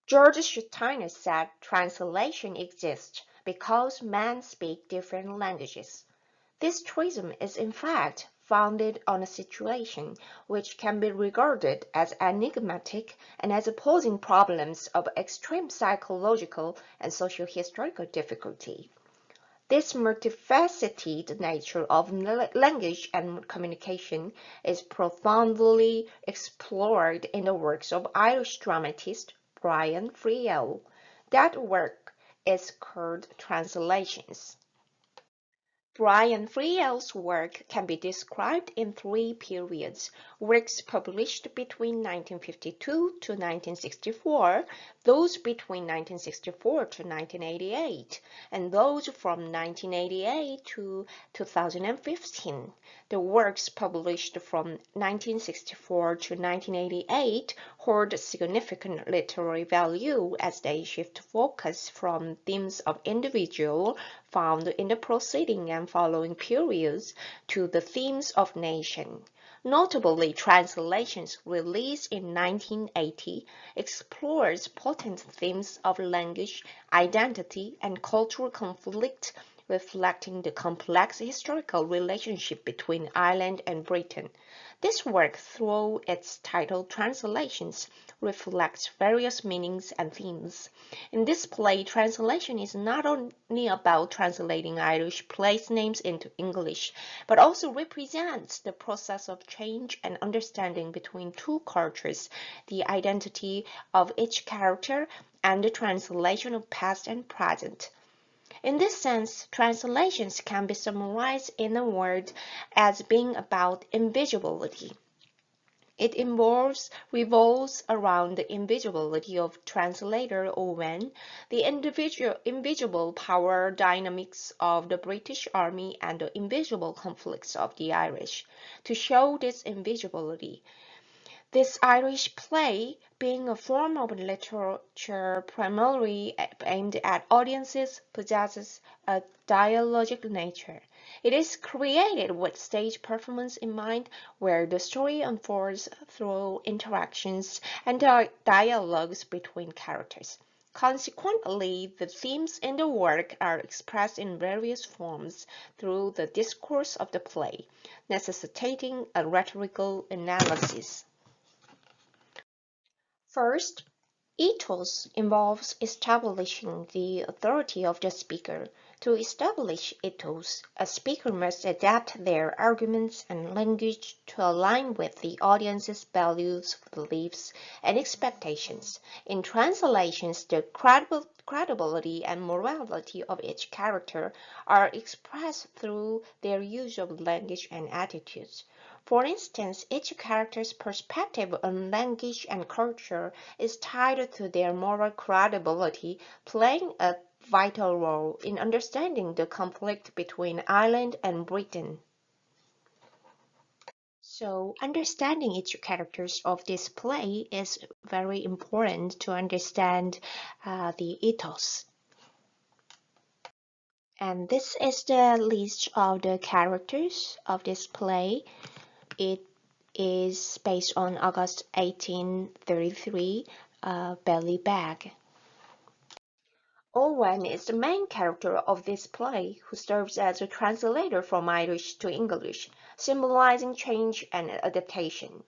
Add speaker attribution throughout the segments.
Speaker 1: George Steiner said translation exists because men speak different languages. This truism is in fact founded on a situation which can be regarded as enigmatic and as posing problems of extreme psychological and socio-historical difficulty. This multifaceted nature of language and communication is profoundly explored in the works of Irish dramatist Brian Friel. That work is called Translations. Brian Friel's work can be described in three periods: works published between 1952 to 1964, those between 1964 to 1988, and those from 1988 to 2015. The works published from 1964 to 1988 hold significant literary value as they shift focus from themes of individual found in the preceding and following periods to the themes of nation. Notably, Translations, released in 1980, explores potent themes of language, identity, and cultural conflict, reflecting the complex historical relationship between Ireland and Britain. This work, through its title Translations, reflects various meanings and themes. In this play, translation is not only about translating Irish place names into English, but also represents the process of change and understanding between two cultures, the identity of each character, and the translation of past and present. In this sense, translations can be summarized in a word as being about invisibility. It revolves around the invisibility of translator Owen, the invisible power dynamics of the British Army, and the invisible conflicts of the Irish. To show this invisibility, this Irish play, being a form of literature primarily aimed at audiences, possesses a dialogic nature. It is created with stage performance in mind, where the story unfolds through interactions and dialogues between characters. Consequently, the themes in the work are expressed in various forms through the discourse of the play, necessitating a rhetorical analysis. First, ethos involves establishing the authority of the speaker. To establish ethos, a speaker must adapt their arguments and language to align with the audience's values, beliefs, and expectations. In translations, the credibility and morality of each character are expressed through their use of language and attitudes. For instance, each character's perspective on language and culture is tied to their moral credibility, playing a vital role in understanding the conflict between Ireland and Britain. So, understanding each characters of this play is very important to understand the ethos. And this is the list of the characters of this play. It is based on August 1833 Belly Bag. Owen is the main character of this play, who serves as a translator from Irish to English, symbolizing change and adaptation.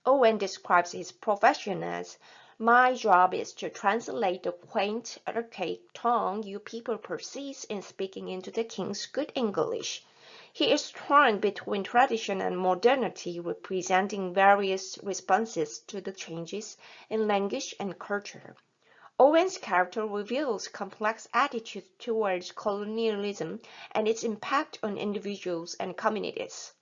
Speaker 1: Owen describes his profession as, "My job is to translate the quaint, archaic tongue you people persist in speaking into the king's good English." He is torn between tradition and modernity, representing various responses to the changes in language and culture. Owen's character reveals complex attitudes towards colonialism and its impact on individuals and communities.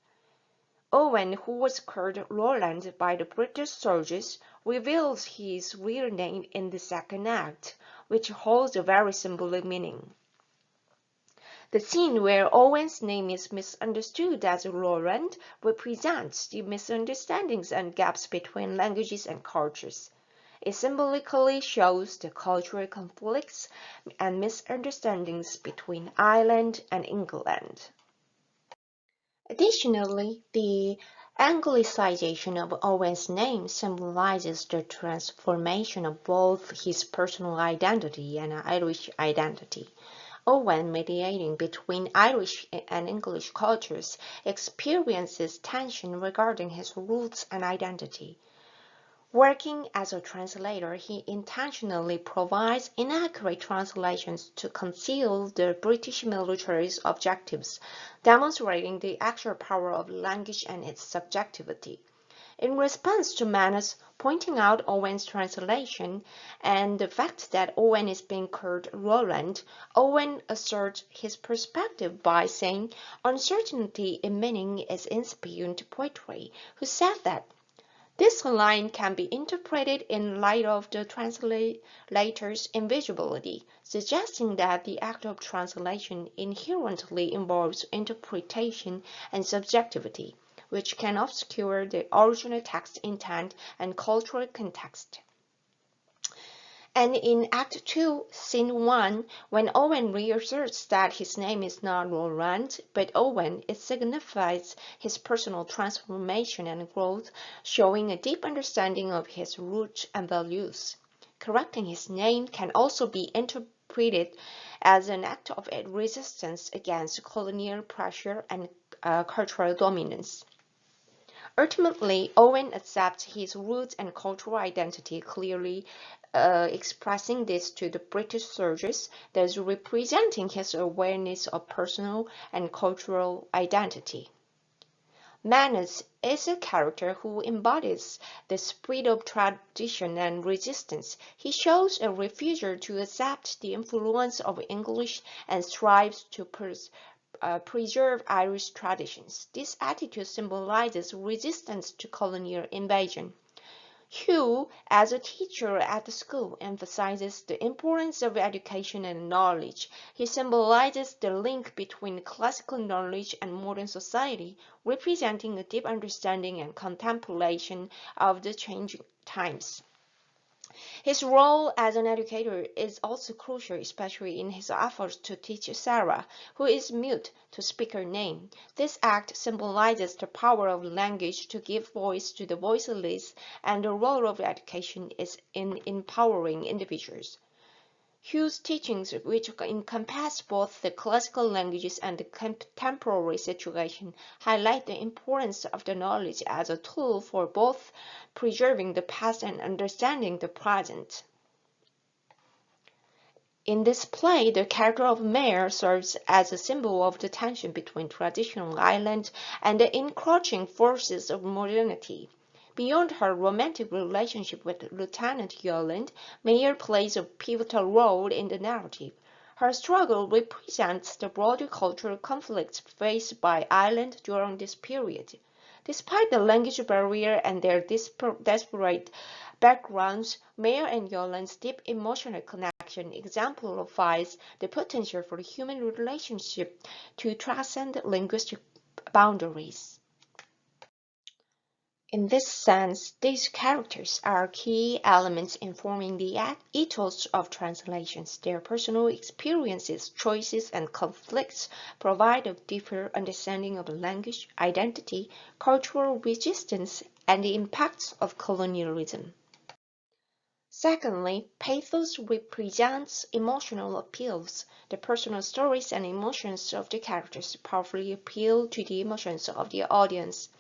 Speaker 1: Owen, who was called Roland by the British soldiers, reveals his real name in the second act, which holds a very symbolic meaning. The scene where Owen's name is misunderstood as Roland represents the misunderstandings and gaps between languages and cultures. It symbolically shows the cultural conflicts and misunderstandings between Ireland and England. Additionally, the Anglicization of Owen's name symbolizes the transformation of both his personal identity and Irish identity. Owen, mediating between Irish and English cultures, experiences tension regarding his roots and identity. Working as a translator, he intentionally provides inaccurate translations to conceal the British military's objectives, demonstrating the actual power of language and its subjectivity. In response to Manus pointing out Owen's translation and the fact that Owen is being called Roland, Owen asserts his perspective by saying uncertainty in meaning is inspired to poetry, who said that this line can be interpreted in light of the translator's invisibility, suggesting that the act of translation inherently involves interpretation and subjectivity, which can obscure the original text intent and cultural context. And in Act 2, Scene 1, when Owen reasserts that his name is not Roland, but Owen, it signifies his personal transformation and growth, showing a deep understanding of his roots and values. Correcting his name can also be interpreted as an act of resistance against colonial pressure and cultural dominance. Ultimately, Owen accepts his roots and cultural identity clearly, expressing this to the British soldiers, thus representing his awareness of personal and cultural identity. Manus is a character who embodies the spirit of tradition and resistance. He shows a refusal to accept the influence of English and strives to preserve Irish traditions. This attitude symbolizes resistance to colonial invasion. Hugh, as a teacher at the school, emphasizes the importance of education and knowledge. He symbolizes the link between classical knowledge and modern society, representing a deep understanding and contemplation of the changing times. His role as an educator is also crucial, especially in his efforts to teach Sarah, who is mute, to speak her name. This act symbolizes the power of language to give voice to the voiceless, and the role of education is in empowering individuals. Hugh's teachings, which encompass both the classical languages and the contemporary situation, highlight the importance of the knowledge as a tool for both preserving the past and understanding the present. In this play, the character of Mare serves as a symbol of the tension between traditional Ireland and the encroaching forces of modernity. Beyond her romantic relationship with Lieutenant Yolland, Mare plays a pivotal role in the narrative. Her struggle represents the broader cultural conflicts faced by Ireland during this period. Despite the language barrier and their desperate backgrounds, Mare and Yolland's deep emotional connection exemplifies the potential for human relationship to transcend linguistic boundaries. In this sense, these characters are key elements informing the ethos of translations. Their personal experiences, choices, and conflicts provide a deeper understanding of language, identity, cultural resistance, and the impacts of colonialism. Secondly, pathos represents emotional appeals. The personal stories and emotions of the characters powerfully appeal to the emotions of the audience.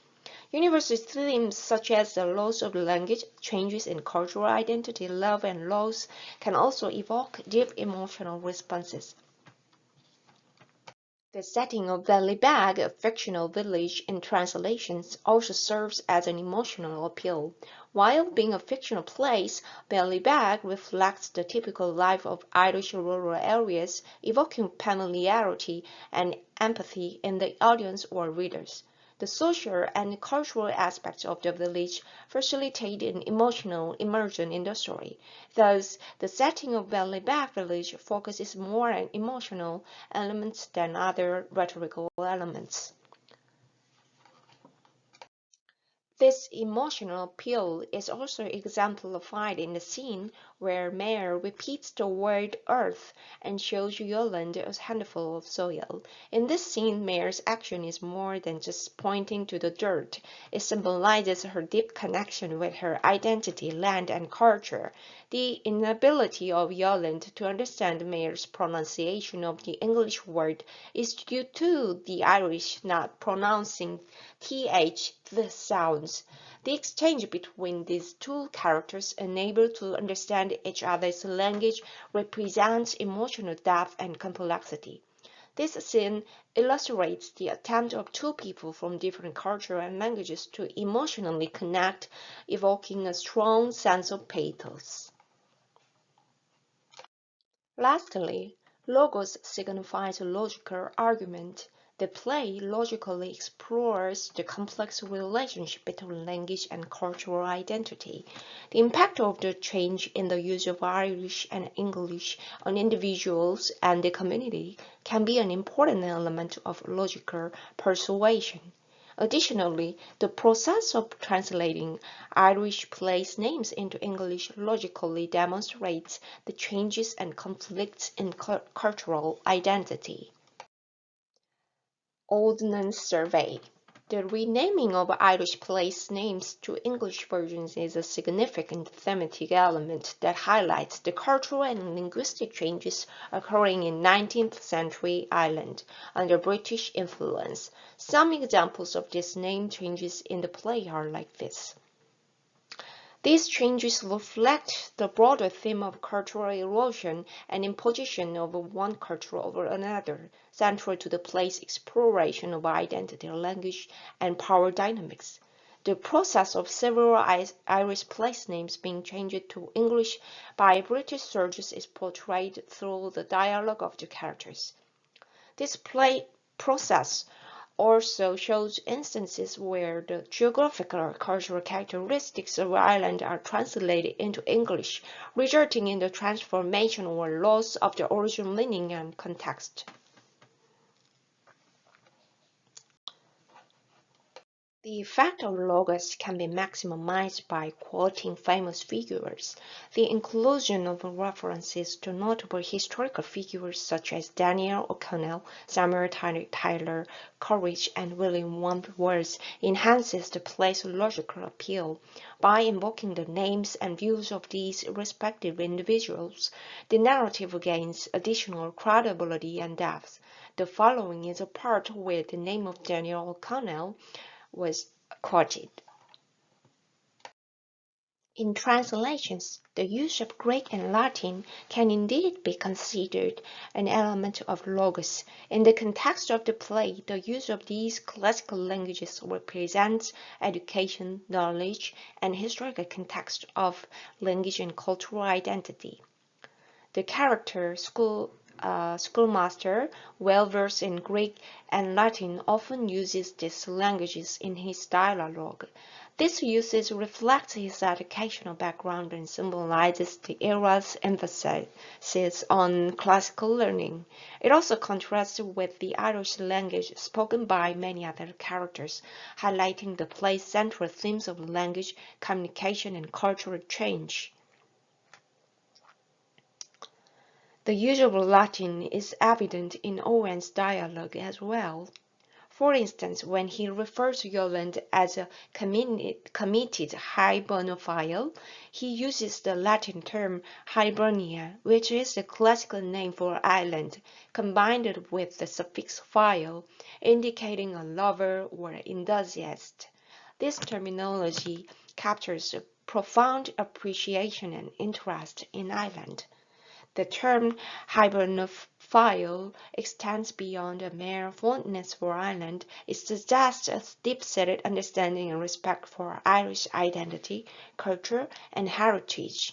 Speaker 1: Universal themes such as the loss of language, changes in cultural identity, love, and loss can also evoke deep emotional responses. The setting of Ballybag, a fictional village in translations, also serves as an emotional appeal. While being a fictional place, Ballybag reflects the typical life of Irish rural areas, evoking familiarity and empathy in the audience or readers. The social and cultural aspects of the village facilitate an emotional immersion in the story. Thus, the setting of Ballybag Village focuses more on emotional elements than other rhetorical elements. This emotional appeal is also exemplified in the scene where Meyer repeats the word earth and shows Yolande a handful of soil. In this scene, Meyer's action is more than just pointing to the dirt. It symbolizes her deep connection with her identity, land, and culture. The inability of Yolande to understand Meyer's pronunciation of the English word is due to the Irish not pronouncing the sounds. The exchange between these two characters, unable to understand each other's language, represents emotional depth and complexity. This scene illustrates the attempt of two people from different cultures and languages to emotionally connect, evoking a strong sense of pathos. Lastly, logos signifies a logical argument. The play logically explores the complex relationship between language and cultural identity. The impact of the change in the use of Irish and English on individuals and the community can be an important element of logical persuasion. Additionally, the process of translating Irish place names into English logically demonstrates the changes and conflicts in cultural identity. Ordnance Survey. The renaming of Irish place names to English versions is a significant thematic element that highlights the cultural and linguistic changes occurring in 19th century Ireland under British influence. Some examples of these name changes in the play are like this. These changes reflect the broader theme of cultural erosion and imposition of one culture over another, central to the play's exploration of identity, language, and power dynamics. The process of several Irish place names being changed to English by British soldiers is portrayed through the dialogue of the characters. This play process also shows instances where the geographical or cultural characteristics of Ireland are translated into English, resulting in the transformation or loss of the original meaning and context. The effect of logos can be maximized by quoting famous figures. The inclusion of references to notable historical figures such as Daniel O'Connell, Samuel Tyler Coleridge, and William Wordsworth enhances the play's logical appeal. By invoking the names and views of these respective individuals, the narrative gains additional credibility and depth. The following is a part where the name of Daniel O'Connell was quoted. In translations, the use of Greek and Latin can indeed be considered an element of logos. In the context of the play, the use of these classical languages represents education, knowledge, and historical context of language and cultural identity. The character schoolmaster, well versed in Greek and Latin, often uses these languages in his dialogue. This usage reflects his educational background and symbolizes the era's emphasis on classical learning. It also contrasts with the Irish language spoken by many other characters, highlighting the play's central themes of language, communication, and cultural change. The use of Latin is evident in Owen's dialogue as well. For instance, when he refers to Yolande as a committed hibernophile, he uses the Latin term Hibernia, which is the classical name for Ireland, combined with the suffix "phile," indicating a lover or enthusiast. This terminology captures a profound appreciation and interest in Ireland. The term hibernophile extends beyond a mere fondness for Ireland. It suggests a deep-seated understanding and respect for Irish identity, culture, and heritage.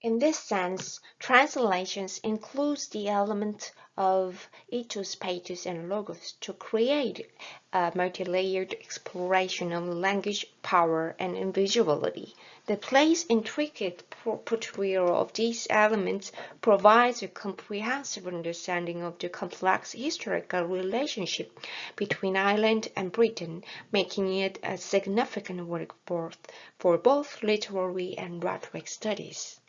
Speaker 1: In this sense, translations includes the element of ethos, pathos, and logos to create a multi-layered exploration of language, power, and invisibility. The play's intricate portrayal of these elements provides a comprehensive understanding of the complex historical relationship between Ireland and Britain, making it a significant work for both literary and rhetoric studies.